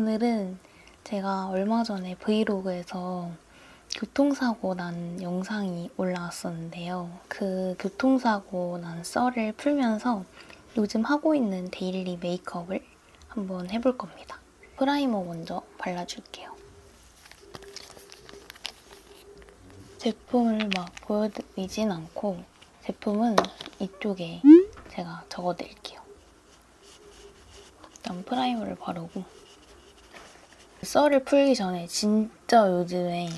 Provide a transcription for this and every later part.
오늘은 제가 얼마 전에 브이로그에서 교통사고 난 영상이 올라왔었는데요. 그 교통사고 난 썰을 풀면서 요즘 하고 있는 데일리 메이크업을 한번 해볼 겁니다. 프라이머 먼저 발라줄게요. 제품을 막 보여드리진 않고 제품은 이쪽에 제가 적어드릴게요. 일단 프라이머를 바르고 썰을 풀기 전에 진짜 요즘에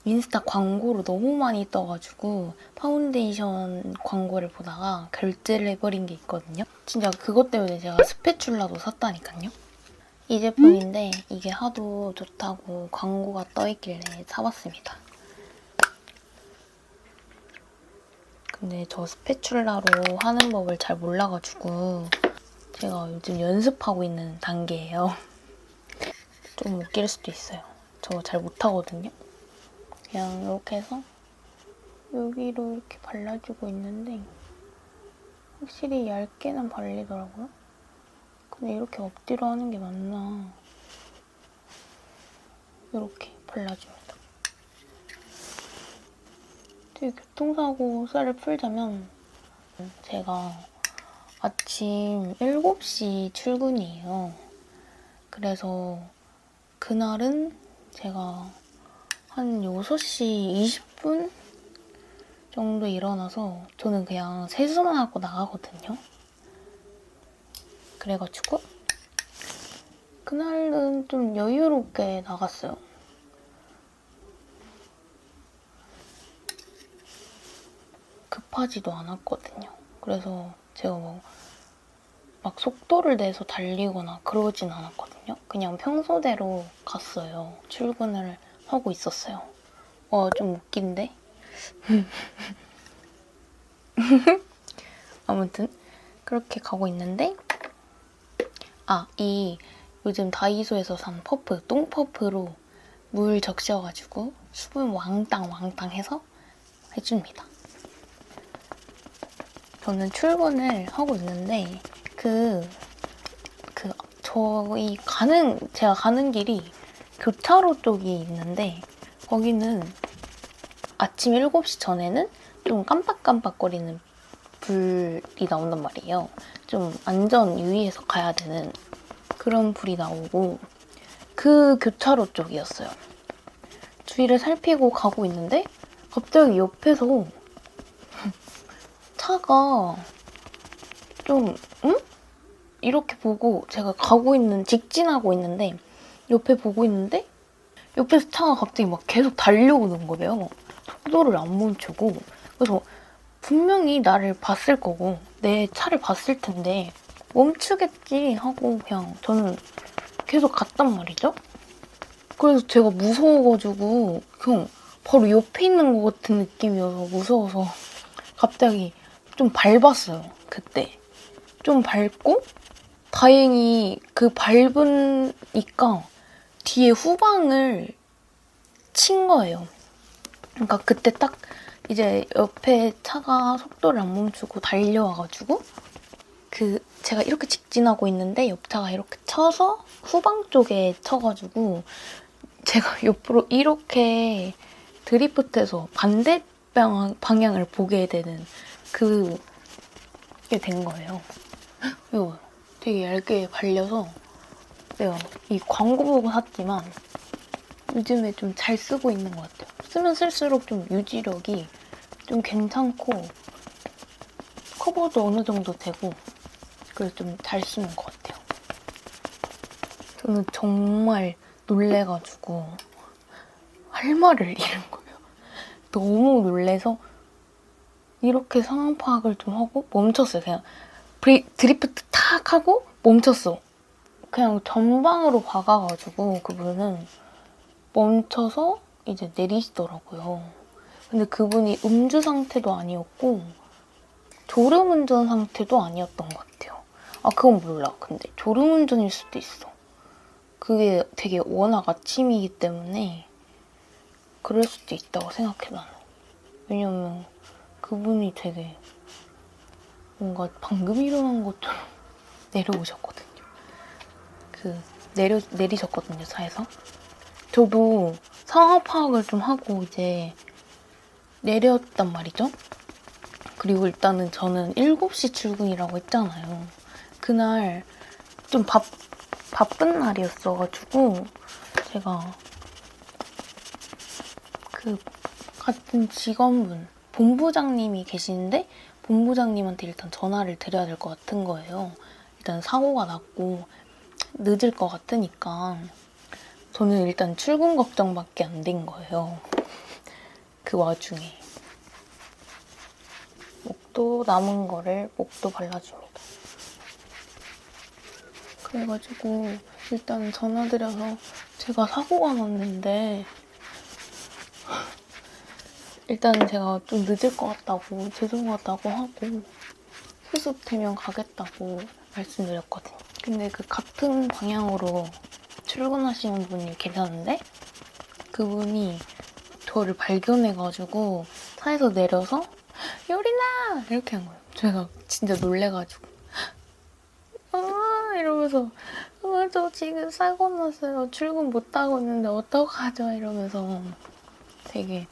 인스타 광고로 너무 많이 떠가지고 파운데이션 광고를 보다가 결제를 해버린 게 있거든요. 진짜 그것 때문에 제가 스패츌라도 샀다니까요. 이 제품인데 이게 하도 좋다고 광고가 떠있길래 사봤습니다. 근데 저 스패츌라로 하는 법을 잘 몰라가지고 제가 요즘 연습하고 있는 단계예요. 좀 웃길 수도 있어요. 저 잘 못하거든요. 그냥 이렇게 해서 여기로 이렇게 발라주고 있는데 확실히 얇게는 발리더라고요. 근데 이렇게 엎드려 하는 게 맞나? 이렇게 발라줍니다. 되게 교통사고 썰을 풀자면 제가 아침 7시 출근이에요. 그래서 그날은 제가 한 6시 20분 정도 일어나서 저는 그냥 세수만 하고 나가거든요. 그래가지고 그날은 좀 여유롭게 나갔어요. 급하지도 않았거든요. 그래서 제가 막 속도를 내서 달리거나 그러진 않았거든요. 그냥 평소대로 갔어요. 출근을 하고 있었어요. 좀 웃긴데? 아무튼 그렇게 가고 있는데 이 요즘 다이소에서 산 퍼프, 똥퍼프로 물 적셔가지고 수분 왕땅 해서 해줍니다. 저는 출근을 하고 있는데 제가 가는 길이 교차로 쪽이 있는데 거기는 아침 7시 전에는 좀 깜빡깜빡거리는 불이 나온단 말이에요. 좀 안전 유의해서 가야 되는 그런 불이 나오고 그 교차로 쪽이었어요. 주위를 살피고 가고 있는데 갑자기 옆에서 차가 좀 이렇게 보고 제가 직진하고 있는데 옆에 보고 있는데 옆에서 차가 갑자기 막 계속 달려오는 거예요. 속도를 안 멈추고. 그래서 분명히 나를 봤을 거고 내 차를 봤을 텐데 멈추겠지 하고 그냥 저는 계속 갔단 말이죠. 그래서 제가 무서워가지고 그냥 바로 옆에 있는 것 같은 느낌이어서 무서워서 갑자기 좀 밟았어요. 그때. 좀 밟고 다행히 그 밟으니까 뒤에 후방을 친 거예요. 그러니까 그때 딱 이제 옆에 차가 속도를 안 멈추고 달려와가지고 제가 이렇게 직진하고 있는데 옆차가 이렇게 쳐서 후방 쪽에 쳐가지고 제가 옆으로 이렇게 드리프트해서 반대 방향을 보게 되는 그게 된 거예요. 이거 되게 얇게 발려서 내가 이 광고 보고 샀지만 요즘에 좀 잘 쓰고 있는 것 같아요. 쓰면 쓸수록 좀 유지력이 좀 괜찮고 커버도 어느 정도 되고 그래서 좀 잘 쓰는 것 같아요. 저는 정말 놀래가지고 할 말을 잃은 거예요. 너무 놀래서 이렇게 상황 파악을 좀 하고 멈췄어요. 그냥 드리프트 탁 하고 멈췄어. 그냥 전방으로 박아가지고 그분은 멈춰서 이제 내리시더라고요. 근데 그분이 음주 상태도 아니었고 졸음운전 상태도 아니었던 것 같아요. 그건 몰라. 근데 졸음운전일 수도 있어. 그게 되게 워낙 아침이기 때문에 그럴 수도 있다고 생각해 나는. 왜냐면 그분이 되게 뭔가 방금 일어난 것처럼 내려오셨거든요. 내리셨거든요, 차에서. 저도 상황 파악을 좀 하고 이제 내렸단 말이죠. 그리고 일단은 저는 7시 출근이라고 했잖아요. 그날 좀 바쁜 날이었어가지고 제가 그 같은 직원분, 본부장님이 계시는데 본부장님한테 일단 전화를 드려야 될 것 같은 거예요. 일단 사고가 났고 늦을 것 같으니까 저는 일단 출근 걱정밖에 안 된 거예요. 그 와중에 목도 남은 거를 목도 발라줍니다. 그래가지고 일단 전화드려서 제가 사고가 났는데 일단 제가 좀 늦을 것 같다고 죄송하다고 하고 수습되면 가겠다고 말씀드렸거든요. 근데 그 같은 방향으로 출근하시는 분이 계셨는데 그분이 저를 발견해가지고 차에서 내려서 요리나! 이렇게 한 거예요. 제가 진짜 놀래가지고 이러면서 저 지금 사고 났어요. 출근 못하고 있는데 어떡하죠? 이러면서 되게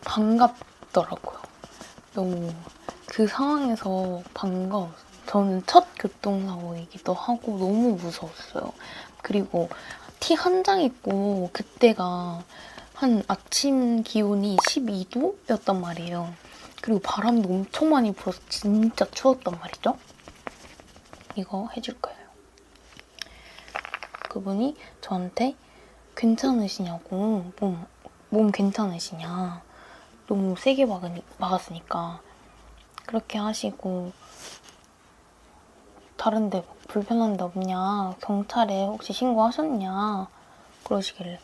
반갑더라고요. 너무 그 상황에서 반가웠어요. 저는 첫 교통사고이기도 하고 너무 무서웠어요. 그리고 티 한 장 입고 그때가 한 아침 기온이 12도였단 말이에요. 그리고 바람도 엄청 많이 불어서 진짜 추웠단 말이죠. 이거 해줄 거예요. 그분이 저한테 괜찮으시냐고, 몸 괜찮으시냐. 너무 세게 막았으니까 그렇게 하시고 다른데 뭐 불편한 데 없냐, 경찰에 혹시 신고하셨냐 그러시길래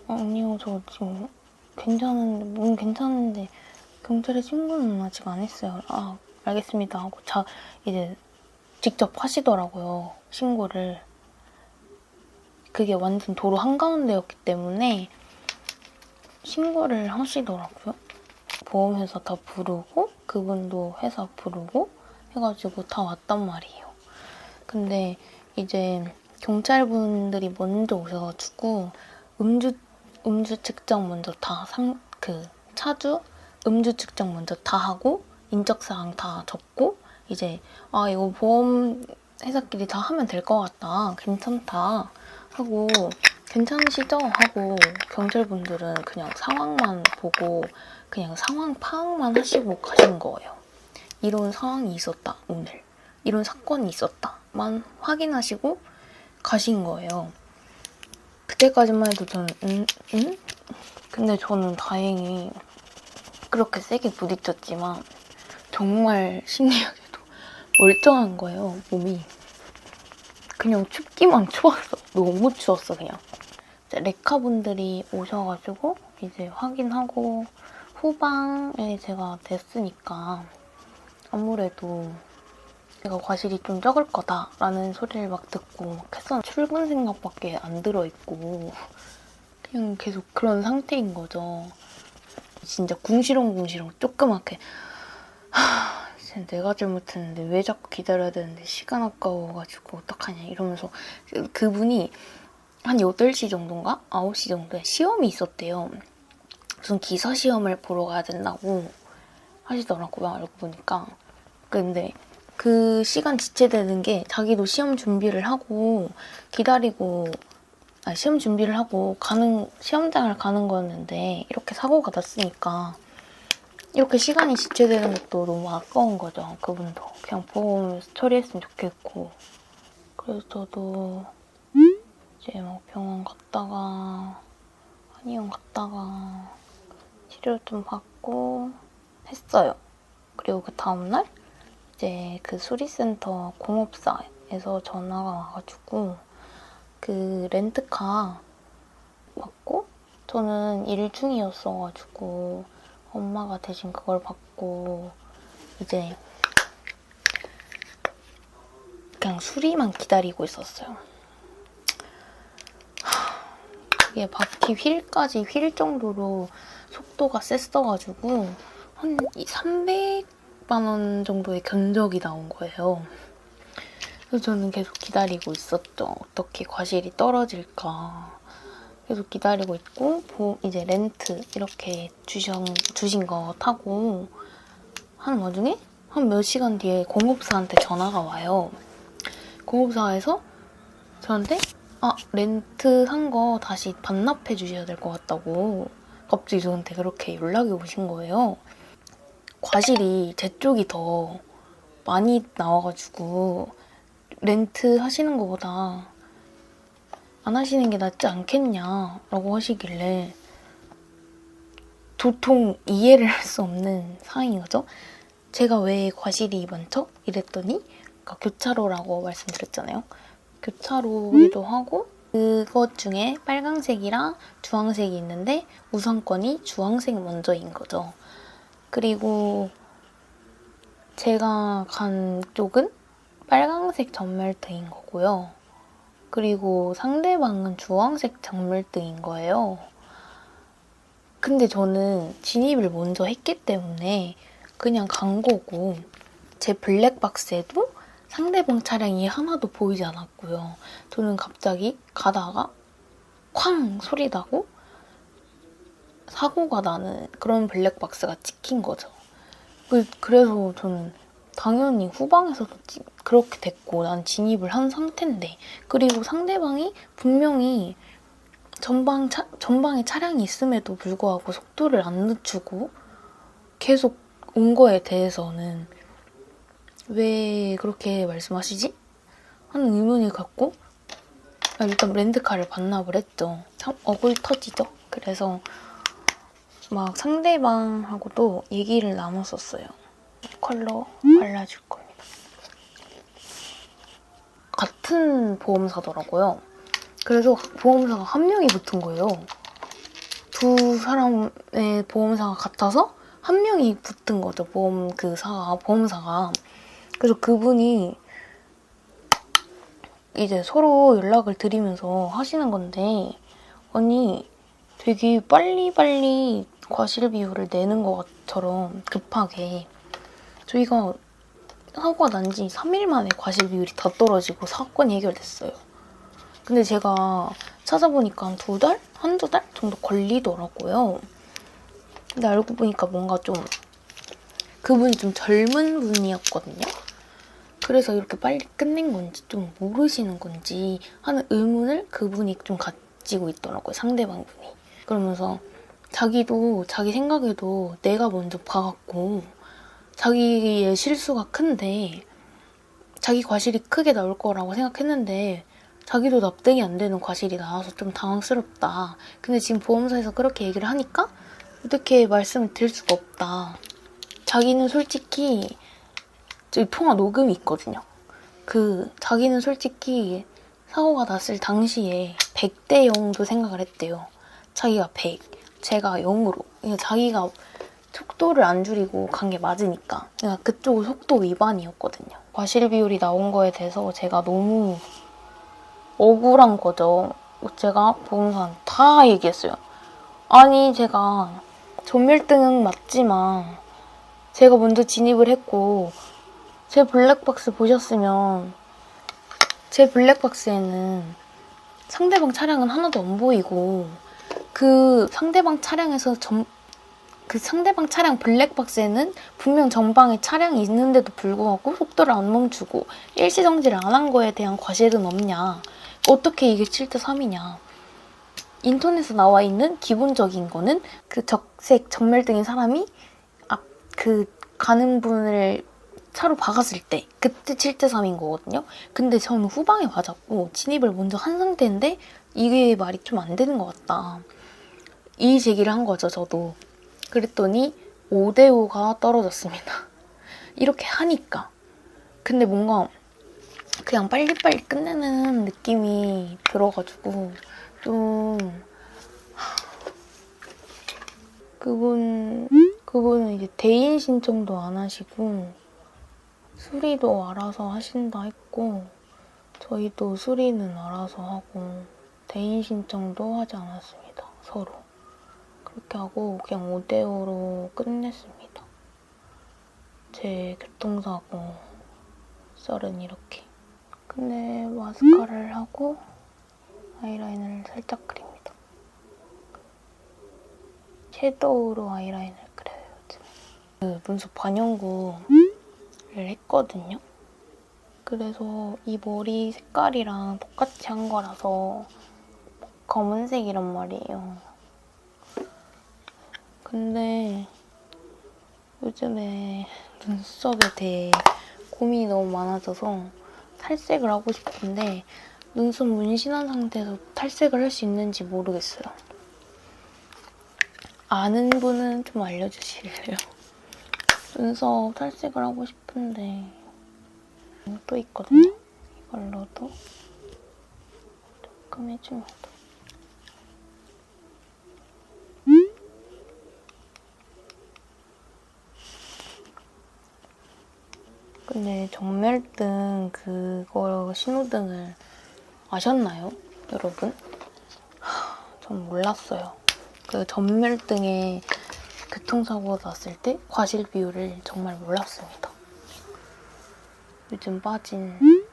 아니요, 저 지금 괜찮은데, 몸 괜찮은데 경찰에 신고는 아직 안 했어요. 아, 알겠습니다 하고 이제 직접 하시더라고요, 신고를. 그게 완전 도로 한가운데였기 때문에 신고를 하시더라고요. 보험회사 다 부르고 그분도 회사 부르고 해가지고 다 왔단 말이에요. 근데 이제 경찰분들이 먼저 오셔가지고 음주 측정 먼저 차주 음주 측정 먼저 다 하고 인적사항 다 적고 이제 이거 보험 회사끼리 다 하면 될 것 같다, 괜찮다 하고 괜찮으시죠? 하고 경찰분들은 그냥 상황만 보고 그냥 상황 파악만 하시고 가신 거예요. 이런 상황이 있었다, 오늘. 이런 사건이 있었다만 확인하시고 가신 거예요. 그때까지만 해도 저는 응? 근데 저는 다행히 그렇게 세게 부딪혔지만 정말 신기하게도 멀쩡한 거예요, 몸이. 그냥 춥기만 추웠어. 너무 추웠어, 그냥. 레카분들이 오셔가지고 이제 확인하고 후방에 제가 됐으니까 아무래도 제가 과실이 좀 적을 거다라는 소리를 막 듣고 막 했었는데 출근 생각밖에 안 들어있고 그냥 계속 그런 상태인 거죠. 진짜 궁시렁궁시렁 조그맣게 진짜 내가 잘못했는데 왜 자꾸 기다려야 되는데 시간 아까워가지고 어떡하냐 이러면서 그분이 한 8시 정도인가? 9시 정도에 시험이 있었대요. 무슨 기사 시험을 보러 가야 된다고 하시더라고요, 알고 보니까. 근데 그 시간 지체되는 게 자기도 시험 준비를 하고 시험 준비를 하고 시험장을 가는 거였는데 이렇게 사고가 났으니까 이렇게 시간이 지체되는 것도 너무 아까운 거죠. 그분도 그냥 보험 처리했으면 좋겠고. 그래서 저도 이제 막 병원 갔다가 한의원 갔다가 치료 좀 받고 했어요. 그리고 그 다음날 이제 그 수리센터 공업사에서 전화가 와가지고 그 렌트카 받고 저는 일 중이었어가지고 엄마가 대신 그걸 받고 이제 그냥 수리만 기다리고 있었어요. 이게 바퀴 휠까지 휠 정도로 속도가 셌어가지고 한 300만 원 정도의 견적이 나온 거예요. 그래서 저는 계속 기다리고 있었죠. 어떻게 과실이 떨어질까. 계속 기다리고 있고 이제 렌트 이렇게 주신 거 타고 하는 와중에 한 몇 시간 뒤에 공업사한테 전화가 와요. 공업사에서 저한테 렌트 한 거 다시 반납해 주셔야 될 것 같다고 갑자기 저한테 그렇게 연락이 오신 거예요. 과실이 제 쪽이 더 많이 나와가지고 렌트 하시는 것보다 안 하시는 게 낫지 않겠냐라고 하시길래 도통 이해를 할 수 없는 상황인 거죠. 제가 왜 과실이 많죠? 이랬더니 그러니까 교차로라고 말씀드렸잖아요. 교차로기도 하고 그것 중에 빨강색이랑 주황색이 있는데 우선권이 주황색 먼저인 거죠. 그리고 제가 간 쪽은 빨강색 전멸등인 거고요. 그리고 상대방은 주황색 전멸등인 거예요. 근데 저는 진입을 먼저 했기 때문에 그냥 간 거고 제 블랙박스에도 상대방 차량이 하나도 보이지 않았고요. 저는 갑자기 가다가 쾅 소리 나고 사고가 나는 그런 블랙박스가 찍힌 거죠. 그래서 저는 당연히 후방에서도 그렇게 됐고 난 진입을 한 상태인데 그리고 상대방이 분명히 전방에 차량이 있음에도 불구하고 속도를 안 늦추고 계속 온 거에 대해서는 왜 그렇게 말씀하시지? 하는 의문을 갖고 일단 렌트카를 반납을 했죠. 참 억울 터지죠? 그래서 막 상대방하고도 얘기를 나눴었어요. 컬러 발라줄 겁니다. 같은 보험사더라고요. 그래서 보험사가 한 명이 붙은 거예요. 두 사람의 보험사가 같아서 한 명이 붙은 거죠. 보험사가. 그래서 그분이 이제 서로 연락을 드리면서 하시는 건데 아니 되게 빨리빨리 과실 비율을 내는 것처럼 급하게 저희가 사고가 난 지 3일 만에 과실 비율이 다 떨어지고 사건이 해결됐어요. 근데 제가 찾아보니까 한 2달? 한두 달 정도 걸리더라고요. 근데 알고 보니까 뭔가 좀 그분이 좀 젊은 분이었거든요. 그래서 이렇게 빨리 끝낸 건지 좀 모르시는 건지 하는 의문을 그분이 좀 가지고 있더라고요. 상대방 분이. 그러면서 자기도 자기 생각에도 내가 먼저 봐갖고 자기의 실수가 큰데 자기 과실이 크게 나올 거라고 생각했는데 자기도 납득이 안 되는 과실이 나와서 좀 당황스럽다. 근데 지금 보험사에서 그렇게 얘기를 하니까 어떻게 말씀을 드릴 수가 없다. 자기는 솔직히 저희 통화 녹음이 있거든요. 자기는 솔직히 사고가 났을 당시에 100대 0도 생각을 했대요. 자기가 100, 제가 0으로. 그러니까 자기가 속도를 안 줄이고 간 게 맞으니까. 그러니까 그쪽은 속도 위반이었거든요. 과실 비율이 나온 거에 대해서 제가 너무 억울한 거죠. 제가 보험사한테 다 얘기했어요. 아니 제가 전멸등은 맞지만 제가 먼저 진입을 했고 제 블랙박스 보셨으면 제 블랙박스에는 상대방 차량은 하나도 안 보이고 그 상대방 차량 블랙박스에는 분명 전방에 차량이 있는데도 불구하고 속도를 안 멈추고 일시정지를 안 한 거에 대한 과실은 없냐. 어떻게 이게 7대3이냐. 인터넷에 나와 있는 기본적인 거는 그 적색 전멸등인 사람이 가는 분을 차로 박았을 때 그때 7대3인 거거든요. 근데 저는 후방에 맞았고 진입을 먼저 한 상태인데 이게 말이 좀 안 되는 것 같다. 이 제기를 한 거죠, 저도. 그랬더니 5대5가 떨어졌습니다. 이렇게 하니까. 근데 뭔가 그냥 빨리빨리 끝내는 느낌이 들어가지고 좀 그분은 이제 대인 신청도 안 하시고 수리도 알아서 하신다 했고 저희도 수리는 알아서 하고 대인 신청도 하지 않았습니다. 서로. 그렇게 하고 그냥 5대5로 끝냈습니다. 제 교통사고 썰은 이렇게. 근데 마스카라를 하고 아이라인을 살짝 그립니다. 섀도우로 아이라인을 그려요, 요즘. 그 눈썹 반영구를 했거든요. 그래서 이 머리 색깔이랑 똑같이 한 거라서 검은색이란 말이에요. 근데 요즘에 눈썹에 대해 고민이 너무 많아져서 탈색을 하고 싶은데 눈썹 문신한 상태에서 탈색을 할 수 있는지 모르겠어요. 아는 분은 좀 알려주실래요? 눈썹 탈색을 하고 싶은데 또 있거든요? 이걸로도 조금 해줍니다. 근데 정멸등 그거 신호등을 아셨나요? 여러분? 전 몰랐어요. 그 전멸등에 교통사고가 났을 때 과실 비율을 정말 몰랐습니다. 요즘 빠진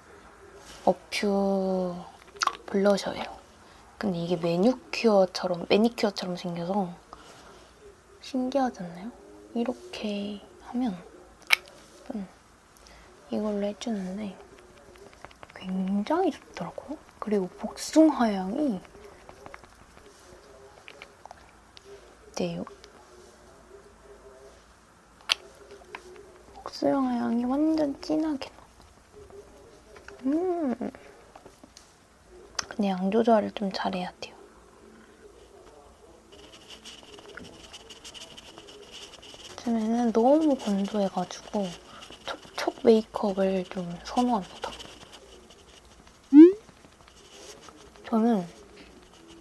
어퓨 블러셔예요. 근데 이게 매니큐어처럼 생겨서 신기하지 않나요? 이렇게 하면 이걸로 해주는데 굉장히 좋더라고요. 그리고 복숭아 향이 어때요? 복숭아 향이 완전 진하게 나. 근데 양 조절을 좀 잘해야 돼요. 요즘에는 너무 건조해가지고 촉촉 메이크업을 좀 선호합니다. 저는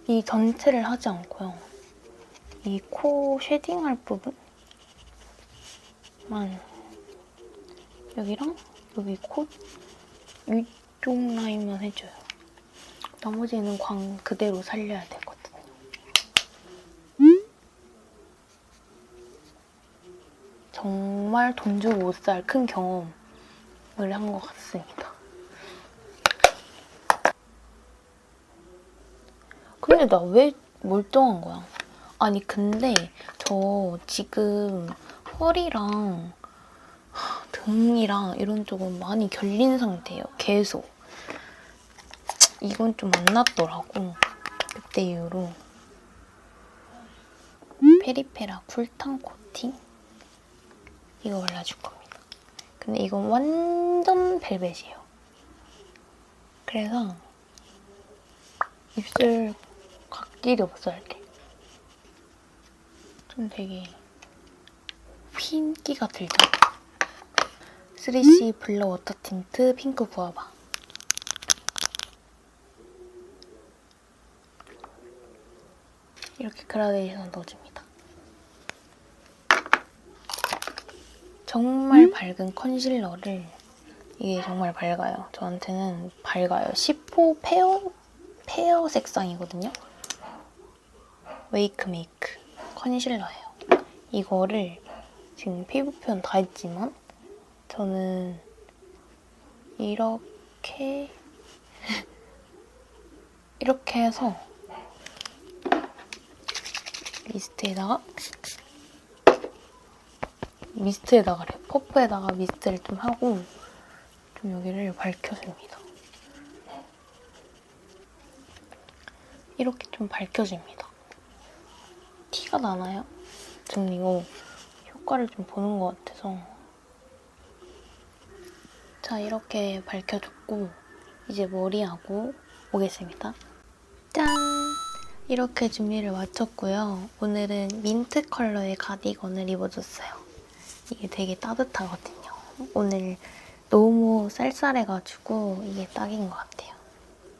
이 전체를 하지 않고요. 이 코 쉐딩할 부분만 여기랑 여기 코 위쪽 라인만 해줘요. 나머지는 광 그대로 살려야 되거든요. 정말 돈 주고 못 살 큰 경험을 한 것 같습니다. 근데 나 왜 멀쩡한 거야? 아니 근데 저 지금 허리랑 등이랑 이런 쪽은 많이 결린 상태예요. 계속. 이건 좀 안 났더라고. 그때 이후로. 페리페라 쿨탄 코팅? 이거 발라줄 겁니다. 근데 이건 완전 벨벳이에요. 그래서 입술 각질이 없어야 돼. 좀 되게 흰기가 들죠? 3C 블러 워터 틴트 핑크 구아바. 이렇게 그라데이션 넣어줍니다. 정말 밝은 컨실러를, 이게 정말 밝아요. 저한테는 밝아요. 10호 페어 색상이거든요. 웨이크 메이크 컨실러예요. 이거를 지금 피부 표현 다 했지만 저는 이렇게 해서 퍼프에다가 미스트를 좀 하고 좀 여기를 밝혀줍니다. 이렇게 좀 밝혀줍니다. 티가 나나요? 저는 이거 효과를 좀 보는 것 같아서. 자, 이렇게 밝혀줬고 이제 머리하고 오겠습니다. 짠! 이렇게 준비를 마쳤고요. 오늘은 민트 컬러의 가디건을 입어줬어요. 이게 되게 따뜻하거든요. 오늘 너무 쌀쌀해가지고 이게 딱인 것 같아요.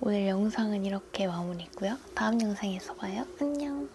오늘 영상은 이렇게 마무리고요. 다음 영상에서 봐요. 안녕!